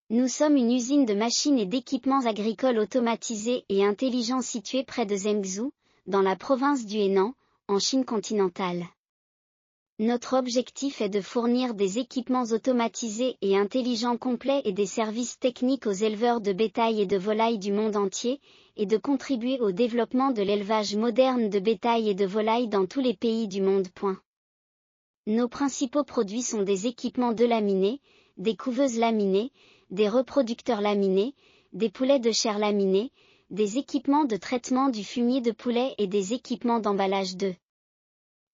Nous sommes une usine de machines et d'équipements agricoles automatisés et intelligents située près de Zhengzhou, dans la province du Henan, en Chine continentale. Notre objectif est de fournir des équipements automatisés et intelligents complets et des services techniques aux éleveurs de bétail et de volailles du monde entier, et de contribuer au développement de l'élevage moderne de bétail et de volailles dans tous les pays du monde. Nos principaux produits sont des équipements de laminés, des couveuses laminées, des reproducteurs laminés, des poulets de chair laminés, des équipements de traitement du fumier de poulet et des équipements d'emballage de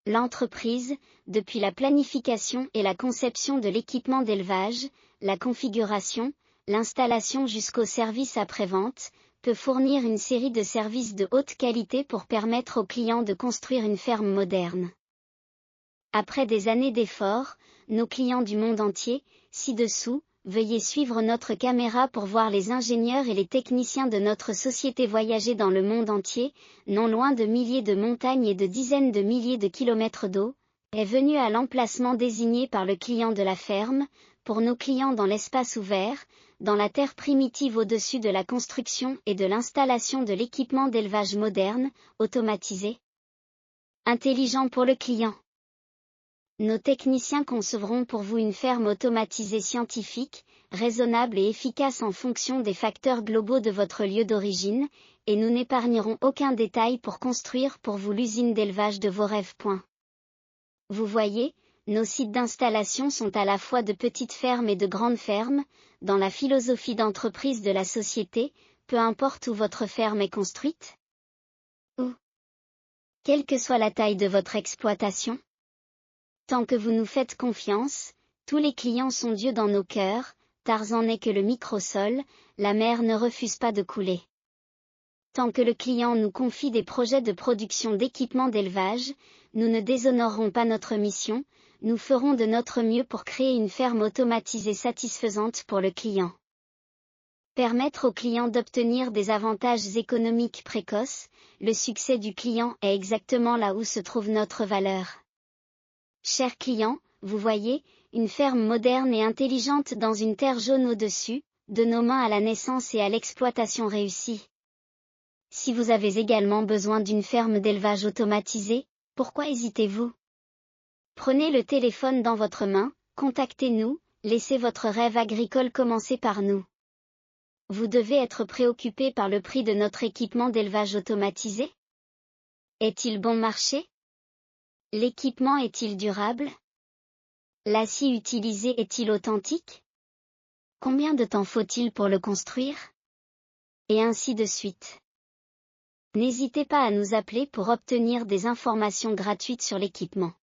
l'entreprise, depuis la planification et la conception de l'équipement d'élevage, la configuration, l'installation jusqu'au service après-vente, peut fournir une série de services de haute qualité pour permettre aux clients de construire une ferme moderne. Après des années d'efforts, nos clients du monde entier, ci-dessous, veuillez suivre notre caméra pour voir les ingénieurs et les techniciens de notre société voyager dans le monde entier, non loin de milliers de montagnes et de dizaines de milliers de kilomètres d'eau, est venu à l'emplacement désigné par le client de la ferme, pour nos clients dans l'espace ouvert, dans la terre primitive au-dessus de la construction et de l'installation de l'équipement d'élevage moderne, automatisé, intelligent pour le client. Nos techniciens concevront pour vous une ferme automatisée scientifique, raisonnable et efficace en fonction des facteurs globaux de votre lieu d'origine, et nous n'épargnerons aucun détail pour construire pour vous l'usine d'élevage de vos rêves. Vous voyez, nos sites d'installation sont à la fois de petites fermes et de grandes fermes, dans la philosophie d'entreprise de la société, peu importe où votre ferme est construite. Ou quelle que soit la taille de votre exploitation. Tant que vous nous faites confiance, tous les clients sont Dieu dans nos cœurs, Tarzan n'est que le microsol, la mer ne refuse pas de couler. Tant que le client nous confie des projets de production d'équipements d'élevage, nous ne déshonorerons pas notre mission, nous ferons de notre mieux pour créer une ferme automatisée satisfaisante pour le client. Permettre au client d'obtenir des avantages économiques précoces, le succès du client est exactement là où se trouve notre valeur. Chers clients, vous voyez, une ferme moderne et intelligente dans une terre jaune au-dessus, de nos mains à la naissance et à l'exploitation réussie. Si vous avez également besoin d'une ferme d'élevage automatisée, pourquoi hésitez-vous? Prenez le téléphone dans votre main, contactez-nous, laissez votre rêve agricole commencer par nous. Vous devez être préoccupé par le prix de notre équipement d'élevage automatisé? Est-il bon marché? L'équipement est-il durable? L'acier utilisé est-il authentique? Combien de temps faut-il pour le construire? Et ainsi de suite. N'hésitez pas à nous appeler pour obtenir des informations gratuites sur l'équipement.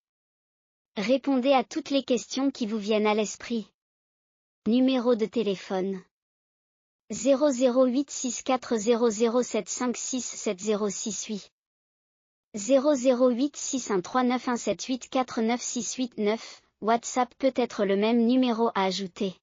Répondez à toutes les questions qui vous viennent à l'esprit. Numéro de téléphone 008 6400 756 7068 008 6139 178 49 689, WhatsApp peut être le même numéro à ajouter.